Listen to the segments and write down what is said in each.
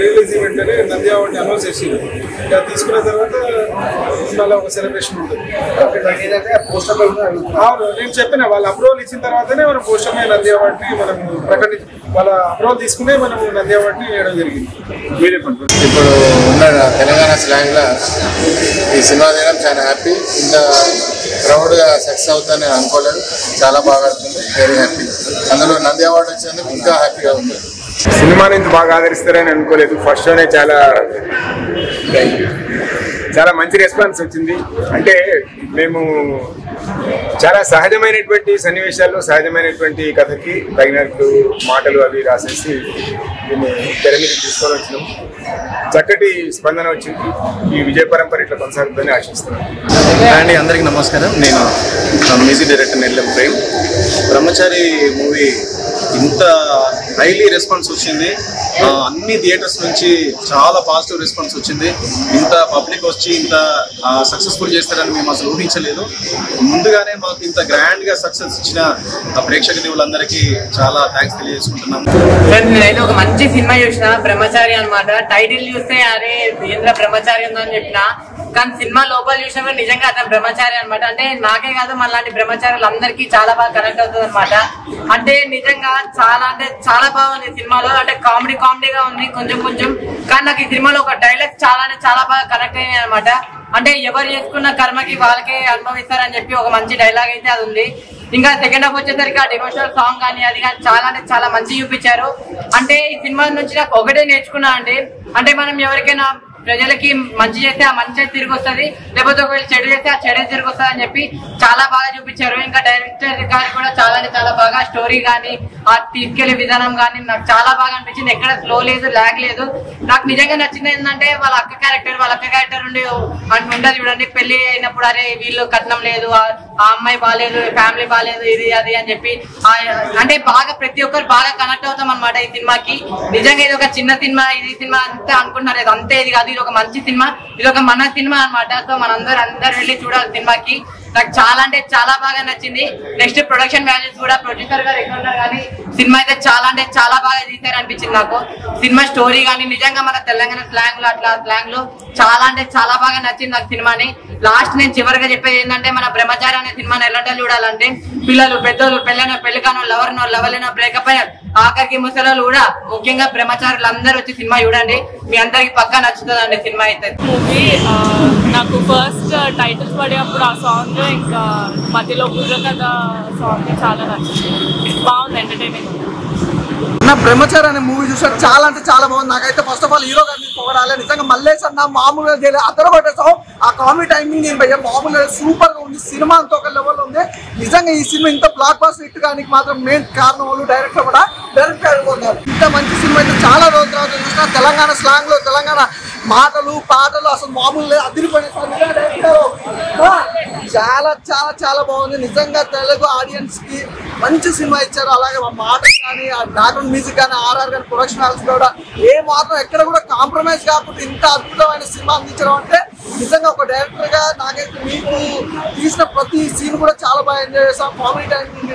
Release ఈవెంట్లోనే Nandi అవార్డుని announce చేసింది. ఇక తీసుకున్న తర్వాత మళ్ళీ ఒక సెలబ్రేషన్ ఉంటుంది. అవును, నేను చెప్పిన వాళ్ళ అప్రూవల్ ఇచ్చిన తర్వాతనే మనం పోస్టర్ మీద నంది అవార్డుని మనం వాళ్ళ అప్రూవల్ తీసుకునే మనం నంది అవార్డుని వేయడం జరిగింది. ఇప్పుడు ఉన్న తెలంగాణ స్లాంగ్లో ఈ సినిమా తీయడం చాలా హ్యాపీ. ఇంత క్రౌడ్గా సక్సెస్ అవుతుందని అనుకోలేదు. చాలా బాగా ఆడుతుంది, వెరీ హ్యాపీ. అందులో నంది అవార్డు వచ్చినందుకు ఇంకా హ్యాపీగా ఉంది. సినిమా నుంచి బాగా ఆదరిస్తారని అనుకోలేదు. ఫస్ట్ షోనే చాలా మంచి రెస్పాన్స్ వచ్చింది. అంటే మేము చాలా సహజమైనటువంటి సన్నివేశాల్లో సహజమైనటువంటి కథకి తగినట్టు మాటలు అవి రాసేసి దీన్ని తెర మీద తీసుకొని వచ్చినాం. చక్కటి స్పందన వచ్చింది. ఈ విజయ పరంపర ఇట్లా కొనసాగుతుందని ఆశిస్తున్నాను. అండి, అందరికీ నమస్కారం. నేను మ్యూజిక్ డైరెక్టర్ నెల్లెం ప్రేమ్. బ్రహ్మచారి మూవీ ఇంత హైలీ రెస్పాన్స్ వచ్చింది. అన్ని థియేటర్స్ నుంచి చాలా పాజిటివ్ రెస్పాన్స్ వచ్చింది. ఇంత పబ్లిక్ వచ్చి ఇంత సక్సెస్ఫుల్ చేస్తారని మేము అసలు ఊహించలేదు. ముందుగానే మాకు ఇంత గ్రాండ్గా సక్సెస్ ఇచ్చిన ప్రేక్షక దేవులందరికీ చాలా థ్యాంక్స్ తెలియజేసుకుంటున్నాము. నేనైతే ఒక మంచి సినిమా చూసిన, బ్రహ్మచారి అనమాట. టైటిల్ చూస్తే అరే ఏంద్ర బ్రహ్మచారి ఉందని చెప్పిన, కానీ సినిమా లోపల చూసినప్పుడు నిజంగా అతను బ్రహ్మచారి అనమాట. అంటే నాకే కాదు మనలాంటి బ్రహ్మచారులు అందరికీ చాలా బాగా కనెక్ట్ అవుతుంది అనమాట. అంటే నిజంగా చాలా బాగుంది సినిమాలో. అంటే కామెడీగా ఉంది కొంచెం, కానీ నాకు ఈ సినిమాలో ఒక డైలాగ్ చాలా బాగా కనెక్ట్ అయ్యాయి అనమాట. అంటే ఎవరు చేసుకున్న కర్మకి వాళ్ళకే అనుభవిస్తారని చెప్పి ఒక మంచి డైలాగ్ అయితే అది ఉంది. ఇంకా సెకండ్ హాఫ్ వచ్చేసరికి ఆ డివోషనల్ సాంగ్ కానీ అది కానీ చాలా మంచి చూపించారు. అంటే ఈ సినిమా నుంచి నాకు ఒకటే నేర్చుకున్నా అండి. అంటే మనం ఎవరికైనా ప్రజలకి మంచి చేస్తే ఆ మంచి తిరిగి వస్తుంది, లేకపోతే ఒకవేళ చెడు చేస్తే ఆ చెడే తిరిగి వస్తుంది అని చెప్పి చాలా బాగా చూపించారు. ఇంకా డైరెక్టర్ గారు కూడా చాలా బాగా స్టోరీ కానీ ఆ తీసుకెళ్లే విధానం కానీ నాకు చాలా బాగా అనిపించింది. ఎక్కడ స్లో లేదు, లాగ్ లేదు. నాకు నిజంగా నచ్చింది ఏంటంటే వాళ్ళ అక్క క్యారెక్టర్ ఉండదు చూడండి. పెళ్లి అయినప్పుడు అరే వీళ్ళు కట్నం లేదు, ఆ అమ్మాయి బాగాలేదు, ఫ్యామిలీ బాగాలేదు, ఇది అది అని చెప్పి అంటే బాగా ప్రతి ఒక్కరు బాగా కనెక్ట్ అవుతాం అనమాట ఈ సినిమాకి. నిజంగా ఇది ఒక చిన్న సినిమా, ఇది సినిమా అంతే అనుకుంటున్నారు, ఇది అంతే, ఇది కాదు, ఇది ఒక మంచి సినిమా, ఇది ఒక మన సినిమా అనమాట. సో అందరూ వెళ్ళి చూడాలి సినిమాకి. నాకు చాలా బాగా నచ్చింది. నెక్స్ట్ ప్రొడక్షన్ వాల్యూస్ కూడా ప్రొడ్యూసర్ గారు ఎక్కడ ఉన్నారు కానీ సినిమా అయితే చాలా బాగా తీశారు అనిపించింది నాకు. సినిమా స్టోరీ కానీ నిజంగా మన తెలంగాణ స్లాంగ్ లో చాలా బాగా నచ్చింది నాకు సినిమాని. లాస్ట్ నేను చివరిగా చెప్పేది ఏంటంటే మన బ్రహ్మచారి అనే సినిమాని ఎలాంటి చూడాలంటే పిల్లలు, పెద్దోళ్ళు, పెళ్లి కానో, లవర్లేనో, బ్రేకప్ అయిన ఆఖరికి ముసలోళ్ళు కూడా ముఖ్యంగా బ్రహ్మచారులు అందరూ వచ్చి సినిమా చూడండి. మీ అందరికి పక్కా నచ్చుతుందండి సినిమా అయితే. మూవీ నాకు ఫస్ట్ టైటిల్ పడేటప్పుడు ఆ సాంగ్, ఇంకా మధ్యలో బుర్రకథ సాంగ్ చాలా నచ్చింది. బాగుంది, ఎంటర్టైనింగ్. నా బ్రహ్మచారి అనే మూవీ చూసాను, చాలా బాగుంది. నాకైతే ఫస్ట్ ఆఫ్ ఆల్ హీరో గారిని పొగడాలి. నిజంగా మల్లేష్ అన్న మామూలుగా చేయలేదు, అతను కొట్టేసాం. ఆ కామెడీ టైమింగ్ ఏం భయ్యా మామూలుగా సూపర్ గా ఉంది. సినిమా అంతా ఒక లెవెల్ ఉంది. నిజంగా ఈ సినిమా ఇంత బ్లాక్ బాస్టర్ హిట్ కానీ మాత్రం మెయిన్ కారణం వాళ్ళు డైరెక్టర్ కూడా డైరెక్ట్ అయిపోతున్నారు. ఇంత మంచి సినిమా అయితే చాలా రోజుల తర్వాత చూసిన. తెలంగాణ స్లాంగ్ లో తెలంగాణ మాటలు పాటలు అసలు మామూలు అదిరిపోయిన చాలా బాగుంది. నిజంగా తెలుగు ఆడియన్స్ కి మంచి సినిమా ఇచ్చారు. అలాగే మాటలు కానీ బ్యాక్గ్రౌండ్ మ్యూజిక్ కానీ ఆర్ఆర్ కానీ ప్రొడక్షన్ హౌస్ కూడా ఏ మాత్రం ఎక్కడ కూడా కాంప్రమైజ్ కాకుండా ఇంత అద్భుతమైన సినిమా అందించడం అంటే నిజంగా ఒక డైరెక్టర్ గా నాకైతే మీకు తీసిన ప్రతి సీన్ కూడా చాలా బాగా ఎంజాయ్ చేస్తాం. కామెడీ టైమింగ్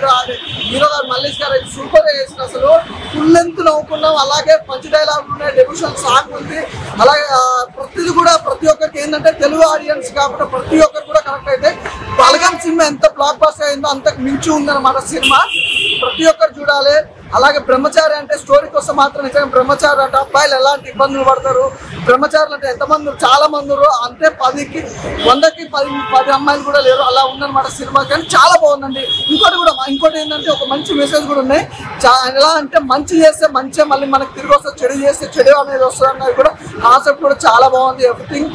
హీరో గారు మల్లేష్ గారు అయితే సూపర్ గా చేసిన, అసలు ఫుల్ లెంత్ నవ్వుకున్నాం. అలాగే మంచి డైలాగ్ ఉన్నాయి, డెబ్యూషన్ సాంగ్ ఉంది. అలాగే ప్రతిది కూడా ప్రతి ఒక్కరికి ఏంటంటే తెలుగు ఆడియన్స్ కాబట్టి ప్రతి ఒక్కరు కూడా కనెక్ట్ అయితే బలగం సినిమా ఎంత బ్లాక్ బాస్టర్ అయిందో అంతకు మించి ఉందన్నమాట సినిమా. ప్రతి ఒక్కరు చూడాలి. అలాగే బ్రహ్మచారి అంటే స్టోరీ కోసం మాత్రం నిజంగా బ్రహ్మచారి అంటే అబ్బాయిలు ఎలాంటి ఇబ్బందులు పడతారు, బ్రహ్మచారులు అంటే ఎంతమంది చాలా మంది అంటే 100కి 10 అమ్మాయిలు కూడా లేరు, అలా ఉందన్నమాట సినిమా. కానీ చాలా బాగుందండి. ఇంకోటి ఏంటంటే ఒక మంచి మెసేజ్ కూడా ఉన్నాయి. ఎలా అంటే మంచి చేస్తే మంచి మళ్ళీ మనకి తిరిగి వస్తుంది, చెడు చేస్తే చెడు అనేది వస్తుంది అన్నది కూడా కాన్సెప్ట్ కూడా చాలా బాగుంది. Everything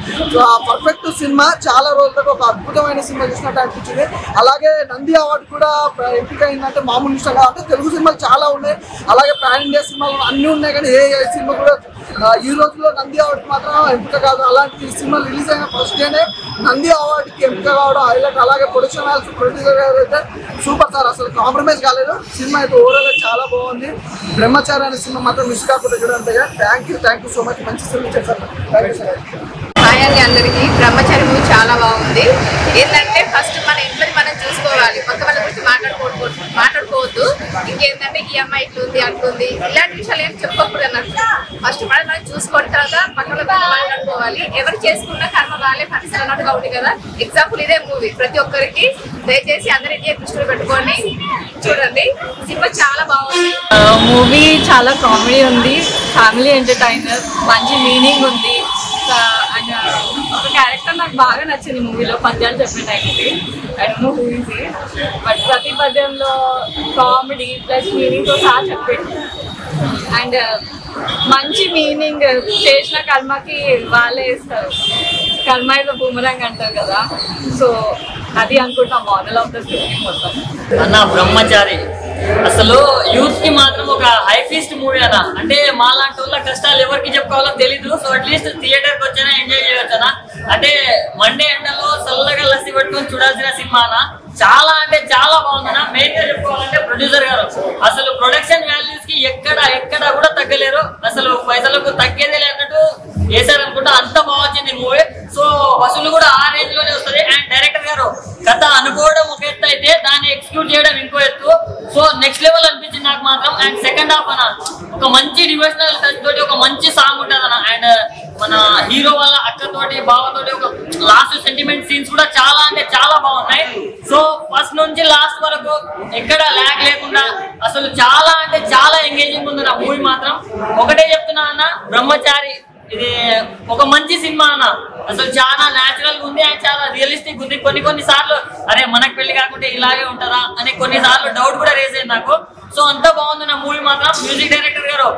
perfect cinema. చాలా రోజులకు ఒక అద్భుతమైన సినిమా చూసినట్టు అనిపించింది. అలాగే నంది అవార్డు కూడా ఎంపిక అయిందంటే మామూలు విషయం కాదు. అంటే తెలుగు సినిమాలు చాలా ఉన్నాయి, అలాగే పాన్ ఇండియా సినిమాలు అన్నీ ఉన్నాయి. కానీ ఏ సినిమా కూడా ఈ రోజుల్లో నంది అవార్డుకి మాత్రం ఎంపిక కాదు. అలాంటి సినిమా రిలీజ్ అయిన ఫస్ట్ డేనే నంది అవార్డుకి ఎంపిక కావడం హైలైట్. అలాగే ప్రొడక్షన్ హౌస్ ప్రొడ్యూసర్ గారు అయితే సూపర్ సార్, అసలు కాంప్రమైజ్ కాలేదు. సినిమా అయితే ఓవరాల్ గా చాలా బాగుంది. బ్రహ్మచారి అనే సినిమా మాత్రం మిస్ కాకుండా చూడండి. Thank you so much. మంచి సినిమా చేశారు. Thank you sir. అండి అందరికీ. బ్రహ్మచారి మూవీ చాలా బాగుంది. ఏంటంటే ఫస్ట్ మన ఇంట్లో మనం చూసుకోవాలి, పక్క వాళ్ళ గురించి మాట్లాడుకోవద్దు. ఇంకేంటంటే ఈ అమ్మాయి ఇట్లుంది అట్లుంది ఇలాంటి విషయాలు ఏం చెప్పకూడదు అన్నట్టు. ఫస్ట్ మనం చూసుకున్న తర్వాత పక్క వాళ్ళ గురించి మాట్లాడుకోవాలి. ఎవరు చేసుకున్న కర్మ వాళ్ళే ఫలిస్తారు అన్నట్టుగా ఉంది కదా. ఎగ్జాంపుల్ ఇదే మూవీ. ప్రతి ఒక్కరికి దయచేసి అందరూ ఇదే దృష్టిలో పెట్టుకొని చూడండి. సినిమా చాలా బాగుంది. మూవీ చాలా కామెడీ ఉంది, ఫ్యామిలీ ఎంటర్టైనర్, మంచి మీనింగ్ ఉంది. అండ్ ఒక క్యారెక్టర్ నాకు బాగా నచ్చింది మూవీలో, పద్యాలు చెప్పే టైంకి. I don't know who is he, but ప్రతి పద్యంలో కామెడీ ప్లస్ మీనింగ్తో సహా చెప్పింది. అండ్ మంచి మీనింగ్, చేసిన కర్మకి వాళ్ళే ఇస్తారు. కర్మ ఇస్ అ బూమరాంగ్ అంటారు కదా, సో అది అనుకుంటా మోడల్ ఆఫ్ ద స్టోరీ మొత్తం. అన్న బ్రహ్మచారి అసలు యూత్ కి మాత్రం ఒక హై ఫీస్ట్ మూవీ అన్న. అంటే మాలాంటి వాళ్ళ కష్టాలు ఎవరికి చెప్పుకోవాలో తెలీదు. సో అట్లీస్ట్ థియేటర్ కి వచ్చానా ఎంజాయ్ చేయొచ్చు అన్న. అంటే మండే ఎండలో చల్లగా లస్సి పట్టుకొని చూడాల్సిన సినిమా అన్న. చాలా అంటే చాలా బాగుందన్న. మెయిన్ గా చెప్పుకోవాలంటే ప్రొడ్యూసర్ గారు అసలు ప్రొడక్షన్ వాల్యూస్ కి ఎక్కడ కూడా తగ్గలేరు. అసలు పైసలకు తగ్గేదే లేనట్టు వేసారనుకుంటా. అంత బాగుంది మూవీ. సో వసూలు కూడా ఆ రేంజ్ లోనే వస్తుంది. అండ్ డైరెక్టర్ గారు కథ అనుకోవడం ఒక ఎత్తు అయితే దాన్ని ఎగ్జిక్యూట్ చేయడం ఇంకో ఎత్తు. సో నెక్స్ట్ లెవెల్ అనిపించింది నాకు మాత్రం. అండ్ సెకండ్ హాఫ్ అన్న ఒక మంచి డివోషనల్ టచ్ తోటి ఒక మంచి సాంగ్ ఉంటుంది అన్న. అండ్ మన హీరో వాళ్ళ అక్కతోటి బావతోటి ఒక లాస్ట్ సెంటిమెంట్ సీన్స్ కూడా చాలా అంటే చాలా బాగున్నాయి. సో ఫస్ట్ నుంచి లాస్ట్ వరకు ఎక్కడ ల్యాగ్ లేకుండా అసలు చాలా అంటే చాలా ఎంగేజింగ్ ఉంది నా మూవీ మాత్రం. ఒకటే చెప్తున్నా అన్న, బ్రహ్మచారి ఇది ఒక మంచి సినిమా అన్న. అసలు చాలా న్యాచురల్ గా ఉంది అండ్ చాలా రియలిస్టిక్ ఉంది. కొన్ని సార్లు అరే మనకు పెళ్లి కాకుంటే ఇలాగే ఉంటుందా అని కొన్నిసార్లు డౌట్ కూడా రేస్ అయింది నాకు. సో అంతా బాగుంది నా మూవీ మాత్రం. మ్యూజిక్ డైరెక్టర్ గారు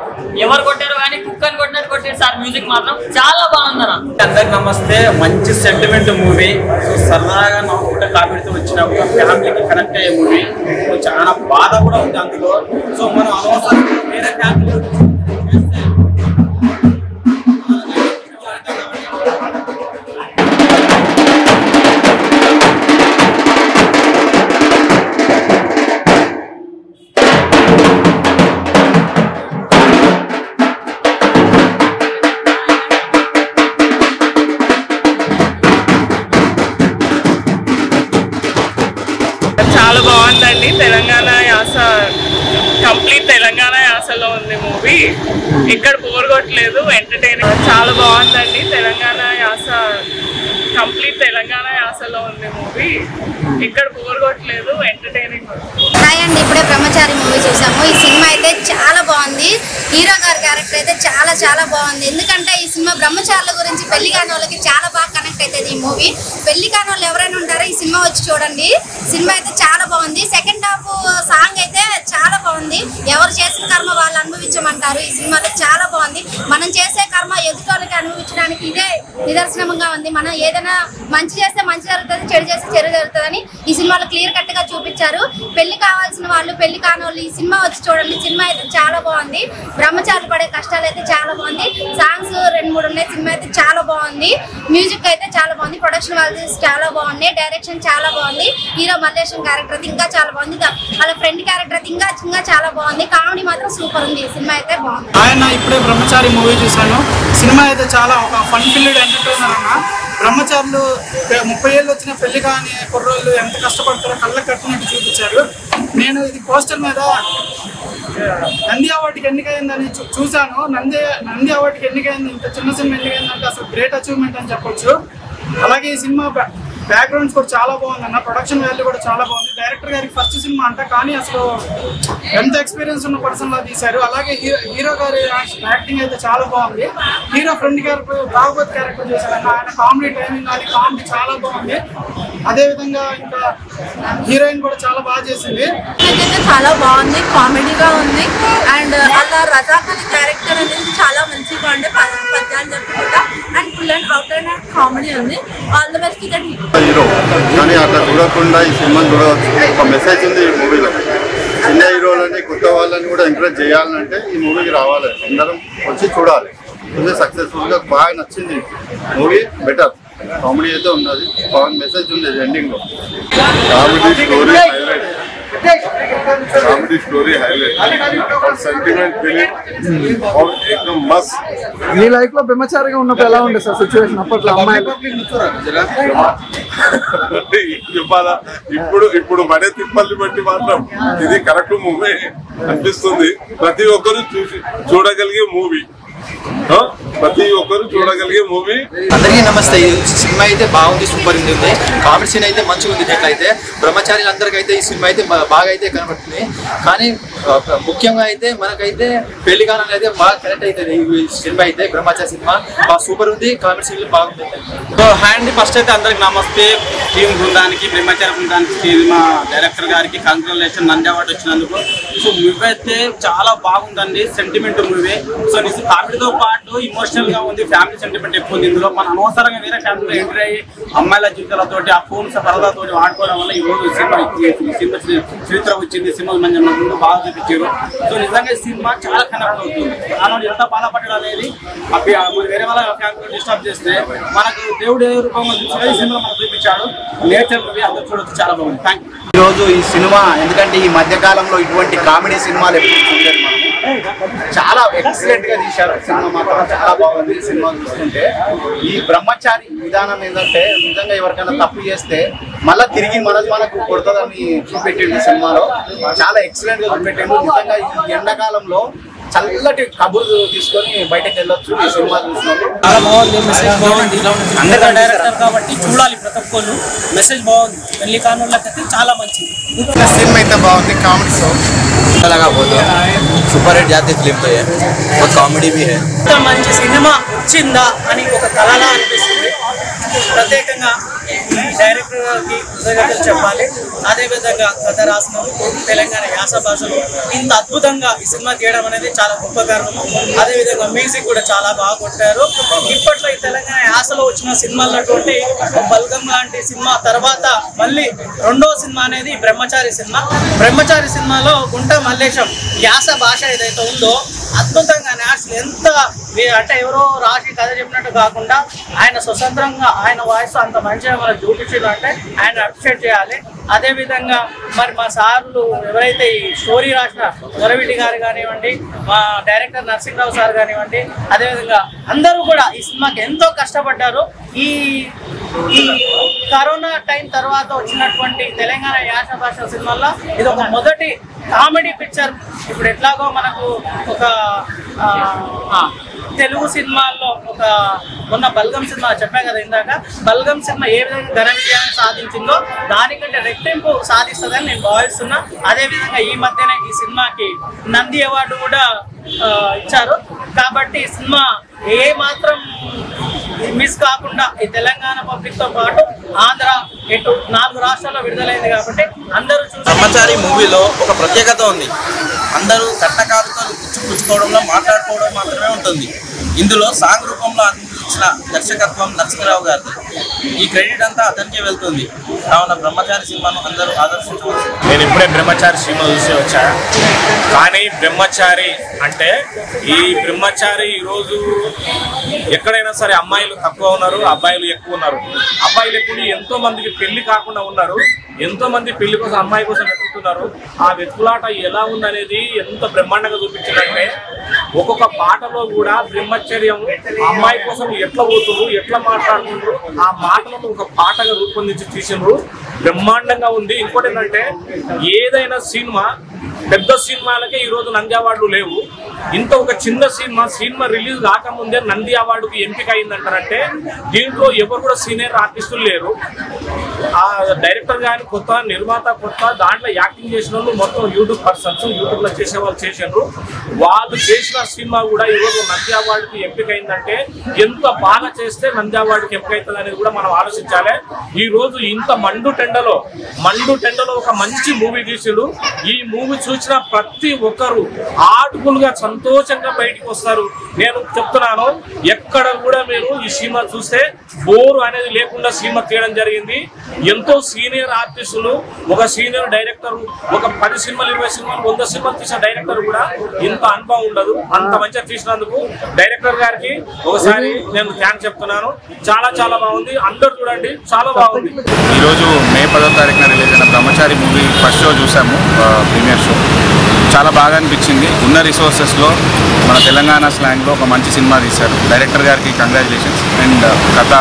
ఎవరు కొట్టారో కానీ కుక్కని కొట్టినట్టు కొట్టారు సార్. మ్యూజిక్ మాత్రం చాలా బాగుందన్న. అందరికి నమస్తే. మంచి సెంటిమెంట్ మూవీ. సో సరదాగా నవ్వుకుంటే కామెడీతో వచ్చిన ఒక ఫ్యామిలీకి కనెక్ట్ అయ్యే మూవీ. సో చాలా బాధ కూడా ఉంది అందులో. సో మనం అనవసరంగా వేరే ఫ్యామిలీ చాలా బాగుందండి. తెలంగాణ యాస, కంప్లీట్ తెలంగాణ యాసలో ఉంది మూవీ. ఇక్కడ బోర్ కొట్టలేదు, ఎంటర్టైనింగ్ చాలా బాగుందండి. తెలంగాణ యాస, కంప్లీట్ తెలంగాణ యాసలో ఉంది మూవీ. ఇక్కడ బోర్ కొట్టలేదు, ఎంటర్టైనింగ్. హాయ్ అండి, ఇప్పుడే బ్రహ్మచారి మూవీ చూసాము. ఈ సినిమా అయితే చాలా బాగుంది. హీరో గారి క్యారెక్టర్ అయితే చాలా బాగుంది. ఎందుకంటే ఈ సినిమా బ్రహ్మచారుల గురించి, పెళ్లి కాని వాళ్ళకి చాలా బాగా కనెక్ట్ అవుతుంది ఈ మూవీ. పెళ్లి కాని వాళ్ళు ఎవరైనా ఉంటారో ఈ సినిమా వచ్చి చూడండి. సినిమా అయితే చాలా బాగుంది. సెకండ్ హాఫ్ సాంగ్ అయితే చాలా బాగుంది. ఎవరు చేసిన కర్మ వాళ్ళు అనుభవించమంటారు. ఈ సినిమాలో చాలా బాగుంది. మనం చేసే కర్మ ఎదుటి వాళ్ళకి అనుభవించడానికి ఇదే నిదర్శనంగా ఉంది. మనం ఏదైనా మంచి చేస్తే మంచి జరుగుతుంది, చెడు చేస్తే చెడు జరుగుతుందని ఈ సినిమాలో క్లియర్ కట్ గా చూపించారు. పెళ్లి కావాల్సిన వాళ్ళు, పెళ్లి కాని వాళ్ళు ఈ సినిమా వచ్చి చూడండి. సినిమా అయితే చాలా బాగుంది. బ్రహ్మచారులు పడే కష్టాలు అయితే చాలా బాగుంది. సాంగ్స్ 2-3 ఉన్నాయి. సినిమా అయితే చాలా బాగుంది. మ్యూజిక్ అయితే చాలా బాగుంది. ప్రొడక్షన్ వాల్యూస్ చాలా బాగున్నాయి. డైరెక్షన్ చాలా బాగుంది. హీరో మల్లేశం క్యారెక్టర్ అయితే ఇంకా చాలా బాగుంది. వాళ్ళ ఫ్రెండ్ క్యారెక్టర్ అయితే ఇంకా చాలా బాగుంది. కామెడీ మాత్రం సూపర్ ఉంది. సినిమా అయితే బాగుంది. ఆయన ఇప్పుడే బ్రహ్మచారి మూవీ చూశాను. సినిమా అయితే చాలా ఒక ఫన్ ఫిల్డ్ ఎంటర్టైనర్ అన్న. బ్రహ్మచారులు 30 ఏళ్ళు వచ్చిన పెళ్లి కాని కుర్రోళ్ళు ఎంత కష్టపడతారో కళ్ళకు కట్టినట్టు చూపించారు. నేను ఇది పోస్టర్ మీద నంది అవార్డుకి ఎన్నికైందని చూశాను. నంది అవార్డుకి ఎన్నికైంది. ఇంత చిన్న సినిమా ఎన్నికైందంటే అసలు గ్రేట్ అచీవ్మెంట్ అని చెప్పొచ్చు. అలాగే ఈ సినిమా బ్యాక్గ్రౌండ్స్ కూడా చాలా బాగుందన్న. ప్రొడక్షన్ వాల్యూ కూడా చాలా బాగుంది. డైరెక్టర్ గారికి ఫస్ట్ సినిమా అంట, కానీ అసలు ఎంత ఎక్స్పీరియన్స్ ఉన్న పర్సన్ లా తీశారు. అలాగే హీరో గారి యాక్టింగ్ అయితే చాలా బాగుంది. Hero friend character Bhagwat character చేశారన్న. ఆయన కామెడీ టైమింగ్, అది కామెడీ చాలా బాగుంది. అదేవిధంగా ఇంకా హీరోయిన్ కూడా చాలా బాగా చేసింది. చాలా బాగుంది, కామెడీగా ఉంది. అండ్ అలా రజాక్ అనే క్యారెక్టర్ అనేది చాలా మంచిగా ఉండే, పద్యాలు చెప్పుకుంటా. And full and out and comedy ఉంది. ఆల్ ద బెస్ట్ కి హీరో. కానీ అట్లా చూడకుండా ఈ సినిమాని చూడవచ్చు. ఒక మెసేజ్ ఉంది ఈ మూవీలో. చిన్న హీరోలని, కొత్త వాళ్ళని కూడా ఎంకరేజ్ చేయాలంటే ఈ మూవీకి రావాలి. అందరం వచ్చి చూడాలి. కొంచెం సక్సెస్ఫుల్గా బాగా నచ్చింది మూవీ. బెటర్ కామెడీ అయితే ఉన్నది. బాగా మెసేజ్ ఉంది ఎండింగ్లో. Comedy story highlight. Comedy story highlight और सेंटिमेंट फिल्म और एकदम मस्त। మీ లైఫ్ లో బ్రహ్మచారిగా ఉన్నప్పుడు ఎలా ఉండే సార్ సిచ్యువేషన్ అప్పట్లో అమ్మాయిలు? ఇప్పుడు పడే తిప్పల్ని బట్టి మాత్రం ఇది కరెక్ట్ మూవీ అనిపిస్తుంది. ప్రతి ఒక్కరు చూడగలిగే మూవీ, ప్రతి ఒక్కరు చూడగలిగే మూవీ. అందరికీ నమస్తే. సినిమా అయితే బాగుంది, సూపర్ ఉంది. కామెడీ సీన్ అయితే మంచిగా ఉంది. అయితే బ్రహ్మచారులందరికీ ఈ సినిమా అయితే బాగా అయితే కనబడుతుంది. కానీ ముఖ్యంగా అయితే మనకైతే పెళ్లి కాలం అయితే బాగా కనెక్ట్ అవుతుంది. ఈ సినిమా అయితే బ్రహ్మచారి సినిమా బాగా సూపర్ ఉంది, కామెడీ సీన్ బాగుంది. సో హ్యాండ్ ఫస్ట్ అయితే అందరికి నమస్తే. టీం బృందానికి, బ్రహ్మచారి బృందానికి, సినిమా డైరెక్టర్ గారికి కంగ్రాచులేషన్, నంది అవార్డు వచ్చినందుకు. సో మూవీ అయితే చాలా బాగుందండి, సెంటిమెంట్ మూవీ. సో కామెడీతో పాటు ఇమోషనల్ గా ఉంది, ఫ్యామిలీ సెంటిమెంట్ ఎక్కువ ఉంది ఇందులో. మన అనవసరంగా వేరే ఫ్యామిలీలో ఎంటర్ అయ్యి అమ్మాయిల జీవితాలతోటి ఆ ఫోన్స్ పరదాతో ఆడుకోవడం వల్ల ఈ రోజు సినిమా చరిత్ర వచ్చింది. సినిమా మంచి ముందు బాగా చూపించారు. సో నిజంగా ఈ సినిమా చాలా కనెక్ట్ అవుతుంది. దాని ఎంత బాధపడడం అనేది వేరే వాళ్ళ ఫ్యామిలీ డిస్టర్బ్ చేస్తే మనకు దేవుడు ఏ రూపంలో చూసినా ఈ సినిమా మనకు చూపించాడు. నేచర్ మూవీ అందరూ చూడొచ్చు, చాలా బాగుంది. Thank you. ఈరోజు ఈ సినిమా ఎందుకంటే ఈ మధ్య కాలంలో ఇటువంటి కామెడీ సినిమాలు ఎప్పుడు చూడలేదు మనం. చాలా ఎక్సలెంట్ గా తీశారు. సినిమా మాత్రం చాలా బాగుంది. సినిమా చూస్తుంటే ఈ బ్రహ్మచారి విధానం ఏంటంటే నిజంగా ఎవరికైనా తప్పు చేస్తే మళ్ళీ తిరిగి మనకు కొడుతుందని చూపెట్టిండు సినిమాలో. చాలా ఎక్సలెంట్ గా చూపెట్టిండు. నిజంగా ఈ ఎండాకాలంలో చల్లటి కబుర్లు తీసుకొని బయటకు వెళ్ళొచ్చు ఈ సినిమా చూసినప్పుడు. చాలా బాగుంది, మెసేజ్ బాగుంది. అందరికీ డైరెక్టర్ కాబట్టి చూడాలి ప్రతి ఒక్కరు. మెసేజ్ బాగుంది, పెళ్లి కానులకైతే చాలా మంచిది. సినిమా అయితే బాగుంది, కామెడీ సో लगा बहुत सुपर हिट जाती फिल्म तो ये और कॉमेडी भी है. మంచి సినిమా వచ్చిందా అని ఒక కళలా అనిపిస్తుంది. ప్రత్యేకంగా ఈ డైరెక్టర్ గారికి కృతజ్ఞతలు చెప్పాలి. అదేవిధంగా కథ రాసిన తెలంగాణ యాస భాషలో ఇంత అద్భుతంగా ఈ సినిమా తీయడం అనేది చాలా గొప్ప కారణం. అదేవిధంగా మ్యూజిక్ కూడా చాలా బాగా కొట్టారు. ఇప్పట్లో ఈ తెలంగాణ యాసలో వచ్చిన సినిమాలటువంటి బల్గం లాంటి సినిమా తర్వాత మళ్ళీ రెండో సినిమా అనేది బ్రహ్మచారి సినిమా. బ్రహ్మచారి సినిమాలో గుంట మల్లేశం యాస భాష ఏదైతే ఉందో అద్భుతంగా నేషనల్ ఎంత అంటే ఎవరో రాసి కథ చెప్పినట్టు కాకుండా ఆయన స్వతంత్రంగా ఆయన వాయిస్ అంత మంచిగా మనకు చూపించారు అంటే ఆయన అప్రిషియేట్ చేయాలి. అదేవిధంగా మరి మా సార్లు ఎవరైతే ఈ స్టోరీ రాసిన దొరవిటి గారు కానివ్వండి, మా డైరెక్టర్ నరసింహరావు సార్ కానివ్వండి, అదేవిధంగా అందరూ కూడా ఈ సినిమాకి ఎంతో కష్టపడ్డారు. ఈ కరోనా టైం తర్వాత వచ్చినటువంటి తెలంగాణ యాస భాష సినిమాల్లో ఇది ఒక మొదటి కామెడీ పిక్చర్. ఇప్పుడు ఎట్లాగో మనకు ఒక తెలుగు సినిమాల్లో ఒక మొన్న బల్గం సినిమా చెప్పా కదా ఇందాక, బల్గం సినిమా ఏ విధంగా ఘన విజయాన్ని సాధించిందో దానికంటే రెట్టింపు సాధిస్తుందని నేను భావిస్తున్నా. అదేవిధంగా ఈ మధ్యనే ఈ సినిమాకి నంది అవార్డు కూడా ఇచ్చారు. కాబట్టి ఈ సినిమా ఏ మాత్రం మిస్ కాకుండా ఈ తెలంగాణ పబ్లిక్ తో పాటు ఆంధ్ర ఇటు 4 రాష్ట్రాల్లో విడుదలైంది కాబట్టి అందరూ చూసి. బ్రహ్మచారి మూవీలో ఒక ప్రత్యేకత ఉంది. అందరూ కట్టకాలతో పుచ్చుకోవడంలో మాట్లాడుకోవడం మాత్రమే ఉంటుంది. ఇందులో సాంగ్ రూపంలో అందించిన దర్శకత్వం నరసింహరావు గారిది. ఈ క్రెడిట్ అంతా అతనికే వెళ్తుంది. కావున బ్రహ్మచారి సినిమాను అందరూ ఆదర్శించవచ్చు. నేను ఇప్పుడే బ్రహ్మచారి సినిమా చూసి వచ్చా. కానీ బ్రహ్మచారి అంటే ఈ బ్రహ్మచారి ఈరోజు ఎక్కడైనా సరే అమ్మాయిలు తక్కువ ఉన్నారు, అబ్బాయిలు ఎక్కువ ఉన్నారు. అబ్బాయిలు ఎక్కువ ఎంతో మందికి పెళ్లి కాకుండా ఉన్నారు. ఎంతో మంది పెళ్లి కోసం అమ్మాయి కోసం వెతుకుతున్నారు. ఆ వెతుకులాట ఎలా ఉందనేది ఎంత బ్రహ్మాండంగా చూపించిందంటే ఒక్కొక్క పాటలో కూడా బ్రహ్మచర్యం అమ్మాయి కోసం ఎట్లా పోతున్నారు, ఎట్లా మాట్లాడుతున్నారు, ఆ మాటలను ఒక పాటగా రూపొందించి తీసినారు. బ్రహ్మాండంగా ఉంది. ఇంకోటి ఏంటంటే ఏదైనా సినిమా పెద్ద సినిమాలకే ఈరోజు నంది అవార్డులు లేవు. ఇంత ఒక చిన్న సినిమా రిలీజ్ కాకముందే నంది అవార్డుకి ఎంపిక అయిందంటారంటే దీంట్లో ఎవరు కూడా సీనియర్ ఆర్టిస్టులు లేరు. ఆ డైరెక్టర్ కానీ కొత్త, నిర్మాత కొత్త, దాంట్లో యాక్టింగ్ చేసిన వాళ్ళు మొత్తం యూట్యూబ్ పర్సన్స్, యూట్యూబ్లో చేసే వాళ్ళు చేసినారు. వాళ్ళు చేసిన సినిమా కూడా ఈరోజు నంది అవార్డుకి ఎంపిక అయిందంటే ఎంత బాగా చేస్తే నంది అవార్డుకి ఎంపిక అవుతుంది అనేది కూడా మనం ఆలోచించాలి. ఈ రోజు ఇంత మండు టెండలో ఒక మంచి మూవీ తీసిడు. ఈ మూవీ చూసి చూసిన ప్రతి ఒక్కరు ఆర్ట్ఫుల్ గా సంతోషంగా బయటికి వస్తారు. నేను చెప్తున్నాను, ఎక్కడ కూడా మీరు ఈ సినిమా చూస్తే బోరు అనేది లేకుండా సినిమా తీయడం జరిగింది. ఎంతో సీనియర్ ఆర్టిస్టులు, ఒక సీనియర్ డైరెక్టర్, ఒక 10 సినిమాలు 20 సినిమాలు 100 సినిమాలు తీసిన డైరెక్టర్ కూడా ఇంత అనుభవం ఉండదు. అంత మంచిగా తీసినందుకు డైరెక్టర్ గారికి ఒకసారి నేను థ్యాంక్స్ చెప్తున్నాను. చాలా చాలా బాగుంది, అందరు చూడండి, చాలా బాగుంది. ఈరోజు మే 10వ తారీఖున రిలీజ్ అయిన బ్రహ్మచారి మూవీ ఫస్ట్ షో చూసాము, ప్రీమియర్ షో. చాలా బాగా అనిపించింది. ఉన్న రిసోర్సెస్లో మన తెలంగాణ స్లాంగ్లో ఒక మంచి సినిమా తీశారు. డైరెక్టర్ గారికి కంగ్రాచులేషన్స్. అండ్ కథ,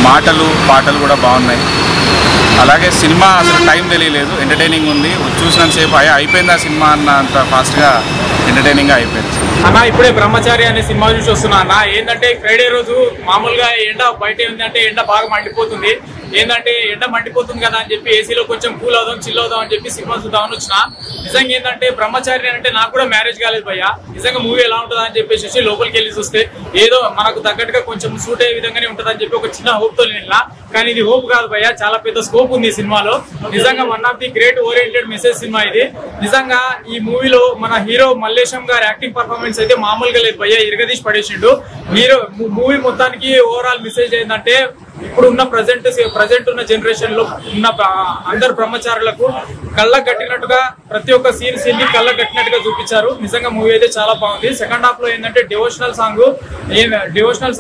మాటలు, పాటలు కూడా బాగున్నాయి. అలాగే సినిమా అసలు టైం తెలియలేదు, ఎంటర్టైనింగ్ ఉంది. చూసినంతసేపు అయిపోయింది ఆ సినిమా అన్నంత ఫాస్ట్గా ఎంటర్టైనింగ్గా అయిపోయింది. అన్న ఇప్పుడే బ్రహ్మచారి అనే సినిమా చూసి వస్తున్నా అన్న. ఏంటంటే ఫ్రైడే రోజు మామూలుగా ఎండ బయట ఏంటంటే ఎండ బాగా మండిపోతుంది. ఏంటంటే ఎండ మండిపోతుంది కదా అని చెప్పి ఏసీలో కొంచెం కూల్ అవుదాం, చిల్ అవుదాం అని చెప్పి సినిమా చూద్దామని వచ్చిన. నిజంగా ఏంటంటే బ్రహ్మచారి అంటే నాకు కూడా మ్యారేజ్ కాలేదు భయ్య. నిజంగా మూవీ ఎలా ఉంటుందా అని చెప్పేసి లోపలికి వెళ్ళి చూస్తే ఏదో మనకు తగ్గట్టుగా కొంచెం సూట్ అయ్యే విధంగానే ఉంటుందని చెప్పి ఒక చిన్న హోప్ తో వెళ్ళినా. కానీ ఇది హోప్ కాదు భయ్య, చాలా పెద్ద స్కోప్ ఉంది ఈ సినిమాలో. నిజంగా one of the great oriented message cinema ఇది. నిజంగా ఈ మూవీలో మన హీరో మల్లేశం గారి యాక్టింగ్ పర్ఫార్మెన్స్ అయితే మామూలుగా లేదు భయ్య, ఇరగదీసి పడేసిండు. హీరో మూవీ మొత్తానికి ఓవరాల్ మెసేజ్ ఏంటంటే ఇప్పుడు ఉన్న ప్రజెంట్ ఉన్న జనరేషన్ లో ఉన్న అందరు బ్రహ్మచారులకు కళ్ళకు కట్టినట్టుగా ప్రతి ఒక్క సీన్స్ ని కళ్ళకు కట్టినట్టుగా చూపించారు. నిజంగా మూవీ అయితే చాలా బాగుంది. సెకండ్ హాఫ్ లో ఏంటంటే డివోషనల్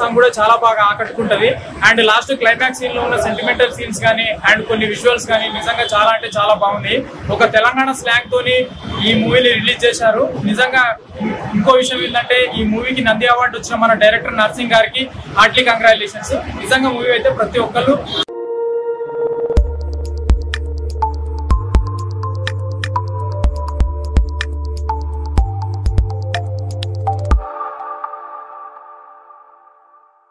సాంగ్ కూడా చాలా బాగా ఆకట్టుకుంటది. అండ్ లాస్ట్ క్లైమాక్స్ సీన్ లో ఉన్న సెంటిమెంటల్ సీన్స్ కానీ అండ్ కొన్ని విజువల్స్ కానీ నిజంగా చాలా అంటే చాలా బాగుంది. ఒక తెలంగాణ స్లాంగ్ తోని ఈ మూవీని రిలీజ్ చేశారు. నిజంగా ఇంకో విషయం ఏంటంటే ఈ మూవీకి నంది అవార్డు వచ్చిన మన డైరెక్టర్ నర్సింగ్ గారికి హార్ట్లీ కంగ్రాచులేషన్స్. నిజంగా మూవీ అయితే ప్రతి ఒక్కరు